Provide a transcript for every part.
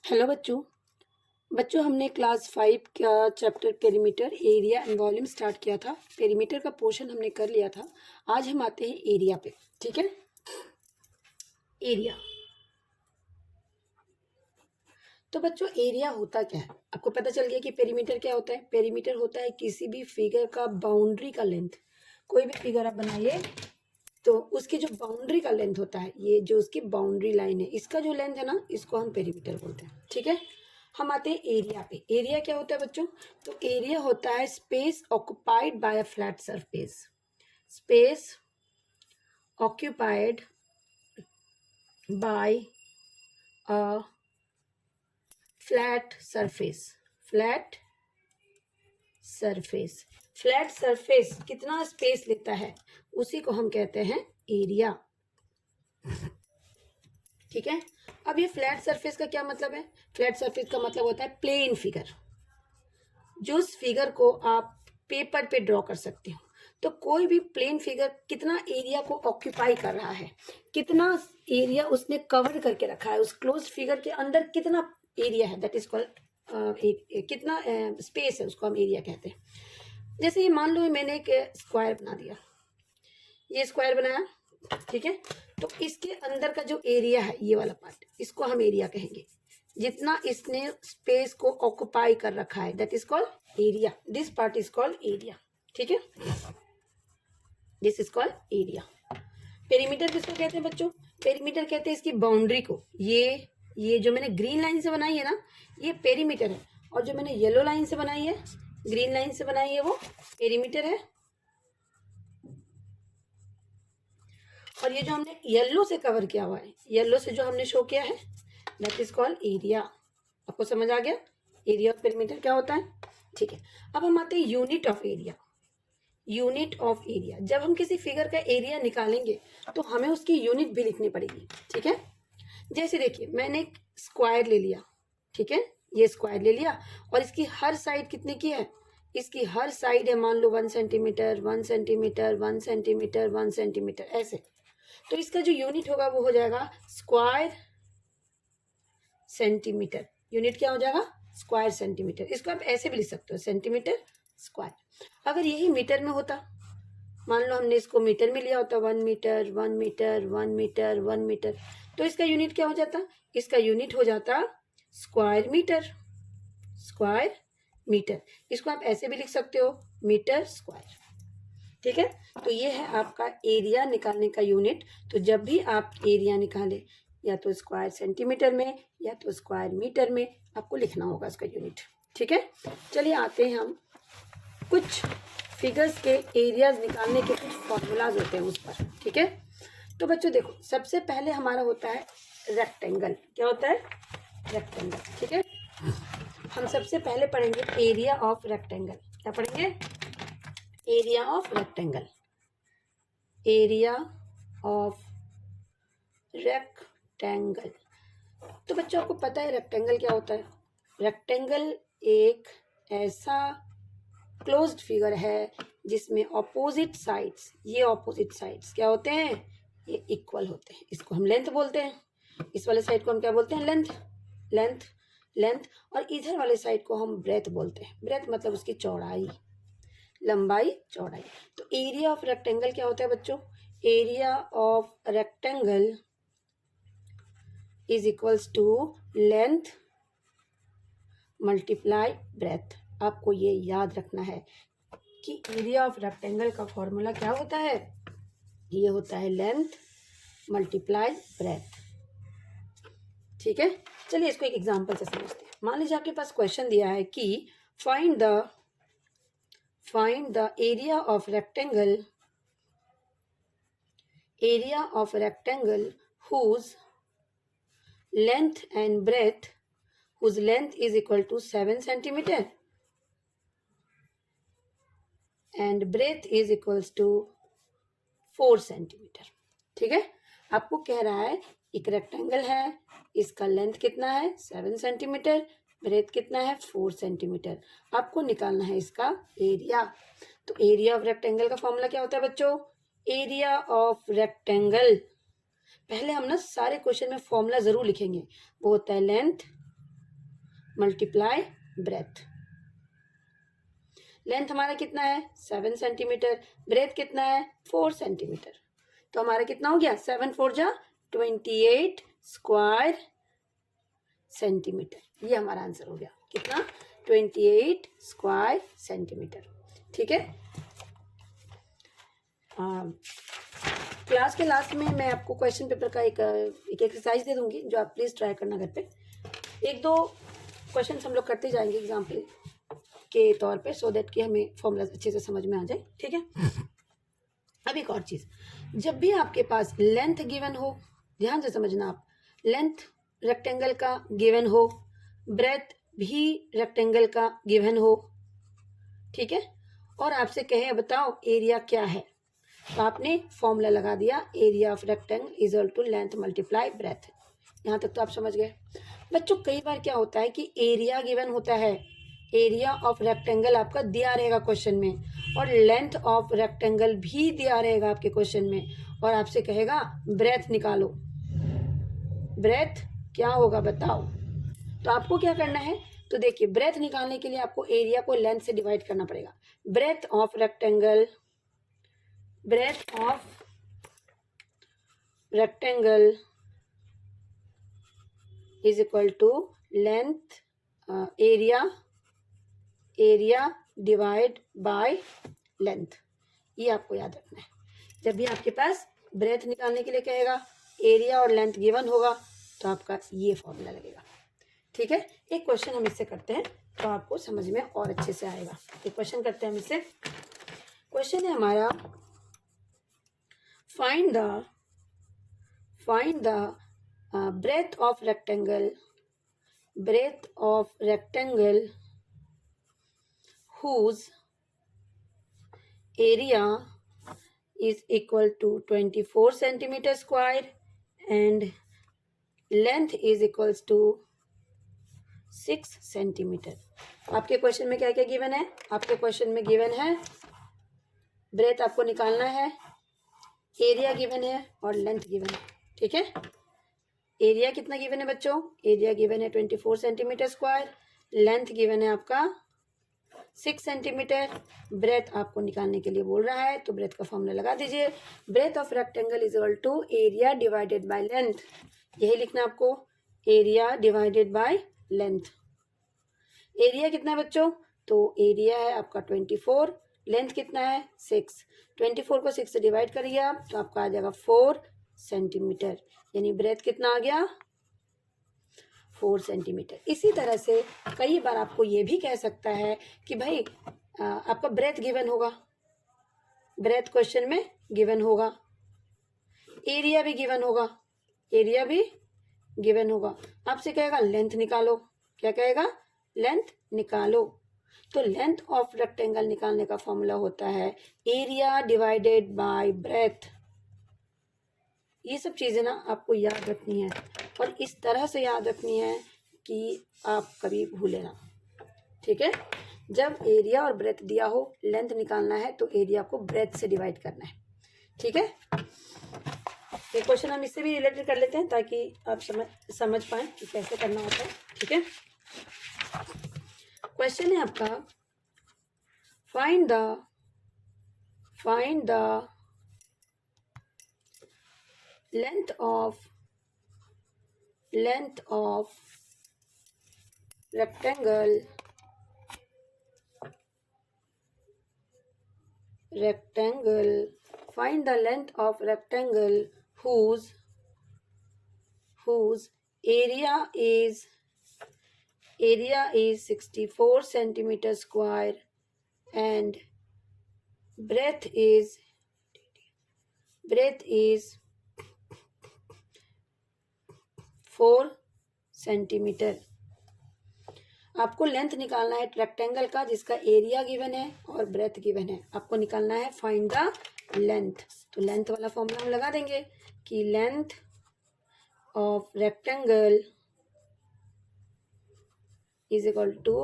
Hello बच्चों। हमने class 5 का chapter perimeter area and volume start किया था। पेरीमीटर का पोर्शन हमने कर लिया था। आज हम आते हैं एरिया पे। ठीक है, एरिया। तो बच्चों एरिया होता क्या है, आपको पता चल गया कि पेरीमीटर क्या होता है। पेरीमीटर होता है किसी भी फिगर का बाउंड्री का लेंथ। कोई भी फिगर आप बनाइए तो उसकी जो बाउंड्री का लेंथ होता है, ये जो उसकी बाउंड्री लाइन है, इसका जो लेंथ है ना, इसको हम पेरीमीटर बोलते हैं। ठीक है, हम आते हैं एरिया पे। एरिया क्या होता है बच्चों? तो एरिया होता है space occupied by a flat surface. Space occupied by a flat surface. Flat surface. Flat surface कितना स्पेस लेता है, उसी को हम कहते हैं एरिया। ठीक है, अब ये फ्लैट सरफेस का क्या मतलब है? फ्लैट सरफेस का मतलब होता है प्लेन फिगर, जो उस फिगर को आप पेपर पे ड्रॉ कर सकते हो। तो कोई भी प्लेन फिगर कितना एरिया को ऑक्यूपाई कर रहा है, कितना एरिया उसने कवर करके रखा है, उस क्लोज फिगर के अंदर कितना एरिया है, दैट इज कॉल्ड कितना स्पेस है, उसको हम एरिया कहते हैं। जैसे ये मान लो मैंने एक स्क्वायर बना दिया, ये स्क्वायर बनाया। ठीक है, तो इसके अंदर का जो एरिया है, ये वाला पार्ट, इसको हम एरिया कहेंगे। जितना इसने स्पेस को ऑक्युपाई कर रखा है, that is called area. This part is called area. ठीक है, this is called area. Perimeter किसको कहते हैं बच्चों? पेरीमीटर कहते हैं इसकी बाउंड्री को। ये जो मैंने ग्रीन लाइन से बनाई है ना, ये पेरीमीटर है। और जो मैंने येलो लाइन से बनाई है, ग्रीन लाइन से बनाई है, वो पेरीमीटर है। और ये जो हमने येलो से कवर किया हुआ है, येलो से जो हमने शो किया है, दैट इज कॉल्ड एरिया। आपको समझ आ गया एरिया ऑफ पेरीमीटर क्या होता है? ठीक है, अब हम आते हैं unit of area. Unit of area, जब हम किसी फिगर का एरिया निकालेंगे तो हमें उसकी यूनिट भी लिखनी पड़ेगी। ठीक है, जैसे देखिए मैंने एक स्क्वायर ले लिया। ठीक है, ये स्क्वायर ले लिया और इसकी हर साइड कितने की है? इसकी हर साइड है मान लो 1 सेंटीमीटर, 1 सेंटीमीटर, 1 सेंटीमीटर, 1 सेंटीमीटर, ऐसे। तो इसका जो यूनिट होगा वो हो जाएगा स्क्वायर सेंटीमीटर। यूनिट क्या हो जाएगा? Square centimetre. इसको आप ऐसे भी लिख सकते हो, सेंटीमीटर स्क्वायर। अगर यही मीटर में होता, मान लो हमने इसको मीटर में लिया होता, 1 मीटर, 1 मीटर, 1 मीटर, 1 मीटर, तो इसका यूनिट क्या हो जाता? इसका यूनिट हो जाता स्क्वायर मीटर। स्क्वायर मीटर, इसको आप ऐसे भी लिख सकते हो, मीटर स्क्वायर। ठीक है, तो ये है आपका एरिया निकालने का यूनिट। तो जब भी आप एरिया निकालें, या तो स्क्वायर सेंटीमीटर में या तो स्क्वायर मीटर में, आपको लिखना होगा इसका यूनिट। ठीक है, चलिए आते हैं हम कुछ फिगर्स के एरियाज निकालने के कुछ फॉर्मूलाज होते हैं उस पर। ठीक है, तो बच्चों देखो, सबसे पहले हमारा होता है रेक्टेंगल। क्या होता है? रेक्टेंगल। ठीक है, हम सबसे पहले पढ़ेंगे एरिया ऑफ रेक्टेंगल। क्या पढ़ेंगे? Area of rectangle. Area of rectangle. तो बच्चों आपको पता है रेक्टेंगल क्या होता है? रेक्टेंगल एक ऐसा क्लोज्ड फिगर है जिसमें ऑपोजिट साइड्स, ये ऑपोजिट साइड्स क्या होते हैं? ये इक्वल होते हैं। इसको हम लेंथ बोलते हैं। इस वाले साइड को हम क्या बोलते हैं? लेंथ। Length, length. और इधर वाले साइड को हम ब्रेथ बोलते हैं। ब्रेथ मतलब उसकी चौड़ाई, लंबाई, चौड़ाई। तो एरिया ऑफ रेक्टेंगल क्या होता है बच्चों? Area of rectangle is equals to length multiply breadth. आपको ये याद रखना है कि एरिया ऑफ रेक्टेंगल का फॉर्मूला क्या होता है? ये होता है लेंथ मल्टीप्लाई ब्रेथ। ठीक है, चलिए इसको एक एग्जांपल से समझते हैं। मान लीजिए आपके पास क्वेश्चन दिया है कि find the area of rectangle, area of rectangle whose length and breadth, whose length is equal to 7 centimeter and breadth is equals to 4 centimetre. ठीक है, आपको कह रहा है एक रेक्टेंगल है, इसका लेंथ कितना है? 7 सेंटीमीटर, ब्रेथ कितना है? 4 सेंटीमीटर। आपको निकालना है इसका एरिया। तो एरिया ऑफ रेक्टेंगल का फॉर्मूला क्या होता है बच्चों? एरिया ऑफ रेक्टेंगल, पहले हम ना सारे क्वेश्चन में फॉर्मूला जरूर लिखेंगे। वो होता है लेंथ मल्टीप्लाई ब्रेथ। लेंथ हमारा कितना है 7 सेंटीमीटर, ब्रेथ कितना है 4 सेंटीमीटर। तो हमारा कितना हो गया 7 4 जा 28 स्क्वायर सेंटीमीटर। ये हमारा आंसर हो गया कितना 28 स्क्वायर सेंटीमीटर। ठीक है। क्लास के लास्ट में मैं आपको क्वेश्चन पेपर का एक एक्सरसाइज दे दूंगी जो आप प्लीज ट्राई करना घर पे। एक दो क्वेश्चन हम लोग करते जाएंगे एग्जाम्पल के तौर पे, सो दैट कि हमें फॉर्मूला अच्छे से समझ में आ जाए। ठीक है। अब एक और चीज, जब भी आपके पास लेंथ गिवन हो, ध्यान से समझना आप, लेंथ रेक्टेंगल का गिवन हो, ब्रेथ भी रेक्टेंगल का गिवन हो, ठीक है, और आपसे कहे बताओ एरिया क्या है, तो आपने फॉर्मूला लगा दिया area of rectangle is equal to length multiply breadth. यहाँ तक तो आप समझ गए। बच्चों कई बार क्या होता है कि एरिया गिवन होता है, एरिया ऑफ रेक्टेंगल आपका दिया रहेगा क्वेश्चन में, और लेंथ ऑफ रेक्टेंगल भी दिया रहेगा आपके क्वेश्चन में, और आपसे कहेगा ब्रेथ निकालो, ब्रेथ क्या होगा बताओ। तो आपको क्या करना है, तो देखिए ब्रेथ निकालने के लिए आपको एरिया को लेंथ से डिवाइड करना पड़ेगा। Breadth of rectangle, breadth of rectangle is equal to length area divide by length. ये आपको याद रखना है। जब भी आपके पास ब्रेथ निकालने के लिए कहेगा, एरिया और लेंथ गिवन होगा, तो आपका ये फॉर्मूला लगेगा। ठीक है। एक क्वेश्चन हम इससे करते हैं तो आपको समझ में और अच्छे से आएगा। एक क्वेश्चन करते हैं हम इससे। क्वेश्चन है हमारा find the breadth of rectangle whose area is equal to 24 centimeter square and length is equals to 6 centimetre. आपके क्वेश्चन में क्या क्या गिवन है, आपके क्वेश्चन में गिवन है ब्रेथ आपको निकालना है, एरिया गिवन है और लेंथ गिवन है। ठीक है। एरिया कितना गिवन है बच्चों, एरिया गिवन है 24 सेंटीमीटर स्क्वायर, लेंथ गिवन है आपका 6 सेंटीमीटर, ब्रेथ आपको निकालने के लिए बोल रहा है, तो ब्रेथ का फॉर्मूला लगा दीजिए। Breadth of rectangle is equal to area divided by length, यही लिखना आपको, area divided by length. Area कितना है बच्चों, तो एरिया है आपका 24, लेंथ कितना है 6, 24 को 6 से डिवाइड करिए आप, तो आपका आ जाएगा 4 सेंटीमीटर, यानी ब्रेथ कितना आ गया 4 सेंटीमीटर। इसी तरह से कई बार आपको ये भी कह सकता है कि भाई आपका ब्रेथ गिवन होगा, ब्रेथ क्वेश्चन में गिवन होगा, एरिया भी गिवन होगा, एरिया भी गिवन होगा, आपसे कहेगा लेंथ निकालो, क्या कहेगा लेंथ निकालो। तो लेंथ ऑफ रेक्टेंगल निकालने का फॉर्मूला होता है एरिया डिवाइडेड बाय ब्रेथ। ये सब चीज़ें ना आपको याद रखनी है, और इस तरह से याद रखनी है कि आप कभी भूले ना। ठीक है। जब एरिया और ब्रेथ दिया हो, लेंथ निकालना है, तो एरिया को ब्रेथ से डिवाइड करना है। ठीक है। ये क्वेश्चन हम इससे भी रिलेटेड कर लेते हैं ताकि आप समझ पाएं कि कैसे करना होता है। ठीक है। क्वेश्चन है आपका find the length of rectangle find the length of rectangle whose area is 64 centimeter square and breadth is 4 centimetre. आपको लेंथ निकालना है रेक्टेंगल का जिसका एरिया गिवन है और ब्रेथ गिवन है। आपको निकालना है फाइंड द लेंथ। तो लेंथ वाला फॉर्मूला हम लगा देंगे कि length of rectangle is equal to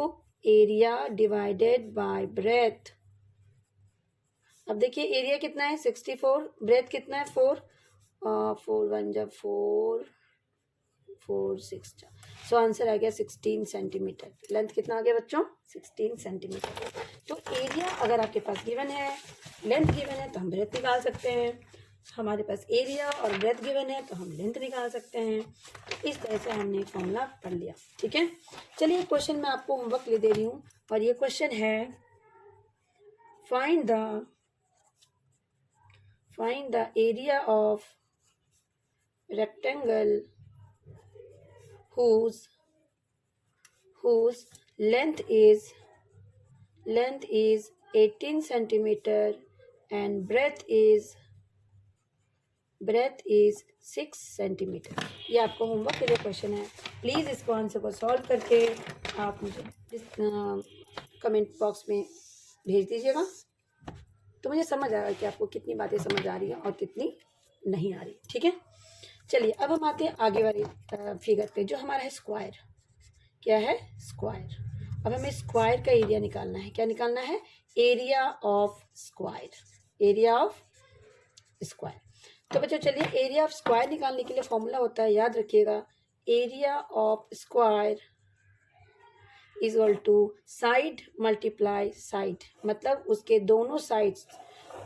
area divided by breadth. अब देखिए एरिया कितना है 64, ब्रेथ कितना है 4, 4 1 जब 4 4 6 सो आंसर आ गया 16 सेंटीमीटर। लेंथ कितना आ गया बच्चों? 16 सेंटीमीटर। तो एरिया अगर आपके पास गिवन है, लेंथ गिवन है, तो हम ब्रेथ निकाल सकते हैं। हमारे पास एरिया और ब्रेथ गिवन है तो हम लेंथ निकाल सकते हैं। तो इस तरह से हमने फॉर्मूला पढ़ लिया। ठीक है, चलिए क्वेश्चन मैं आपको होमवर्क ले दे रही हूँ और ये क्वेश्चन है find the area of rectangle whose length is 18 centimeter and breadth is 6 centimetre. ये आपको होमवर्क के लिए क्वेश्चन है। प्लीज़ इसको आंसर को सॉल्व करके आप मुझे कमेंट बॉक्स में भेज दीजिएगा, तो मुझे समझ आएगा कि आपको कितनी बातें समझ आ रही हैं और कितनी नहीं आ रही। ठीक है, चलिए अब हम आते हैं आगे वाली फिगर पे, जो हमारा है स्क्वायर। क्या है? स्क्वायर। अब हमें स्क्वायर का एरिया निकालना है। क्या निकालना है? Area of square. Area of square. तो बच्चों चलिए, एरिया ऑफ स्क्वायर निकालने के लिए फॉर्मूला होता है, याद रखिएगा, area of square is equal to side multiply side. मतलब उसके दोनों साइड्स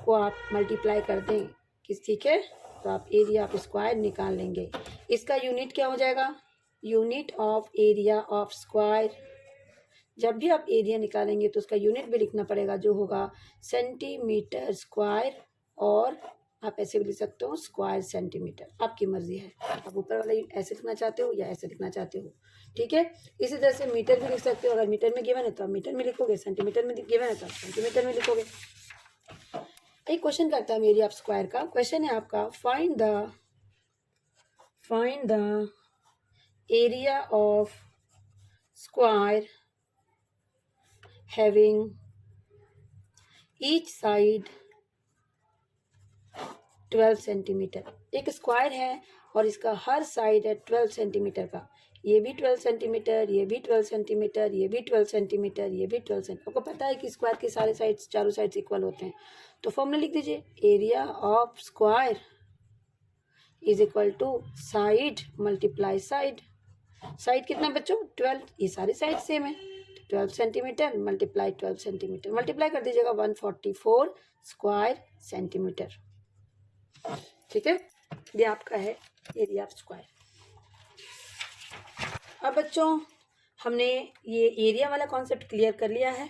को आप मल्टीप्लाई कर दें किस, ठीक है, तो आप एरिया ऑफ स्क्वायर निकाल लेंगे। इसका यूनिट क्या हो जाएगा? Unit of area of square. जब भी आप एरिया निकालेंगे तो उसका यूनिट भी लिखना पड़ेगा, जो होगा सेंटीमीटर स्क्वायर, और आप ऐसे भी लिख सकते हो स्क्वायर सेंटीमीटर, आपकी मर्जी है। आप ऊपर वाला ऐसे लिखना चाहते हो या ऐसे लिखना चाहते हो। ठीक है, इसी तरह से मीटर भी लिख सकते हो। अगर मीटर में गिवन है तो आप मीटर में लिखोगे, सेंटीमीटर में गिवन है तो आप सेंटीमीटर में लिखोगे। एक क्वेश्चन करता है एरिया ऑफ स्क्वायर का। क्वेश्चन है आपका, find the area of square having each side 12 centimetre. एक स्क्वायर है और इसका हर साइड है 12 सेंटीमीटर का। ये भी 12 सेंटीमीटर, ये भी 12 सेंटीमीटर, ये भी 12 सेंटीमीटर, ये भी 12 सेंटीमीटर। आपको पता है कि स्क्वायर के सारे साइड्स, चारों साइड्स इक्वल होते हैं। तो फॉर्मूला लिख दीजिए, area of square is equal to side multiply side. Side कितना बच्चों? 12। ये सारे साइड सेम है, 12 सेंटीमीटर मल्टीप्लाई 12 सेंटीमीटर, मल्टीप्लाई कर दीजिएगा 144 स्क्वायर सेंटीमीटर। ठीक है, ये आपका है एरिया ऑफ स्क्वायर। अब बच्चों हमने ये एरिया वाला कॉन्सेप्ट क्लियर कर लिया है।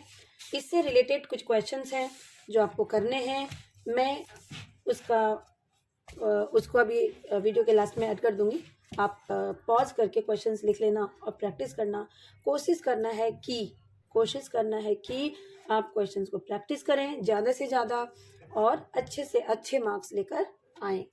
इससे रिलेटेड कुछ क्वेश्चंस हैं जो आपको करने हैं। मैं उसको अभी वीडियो के लास्ट में ऐड कर दूंगी। आप पॉज करके क्वेश्चंस लिख लेना और प्रैक्टिस करना। कोशिश करना है कि आप क्वेश्चंस को प्रैक्टिस करें ज़्यादा से ज़्यादा और अच्छे से अच्छे मार्क्स लेकर आएँ।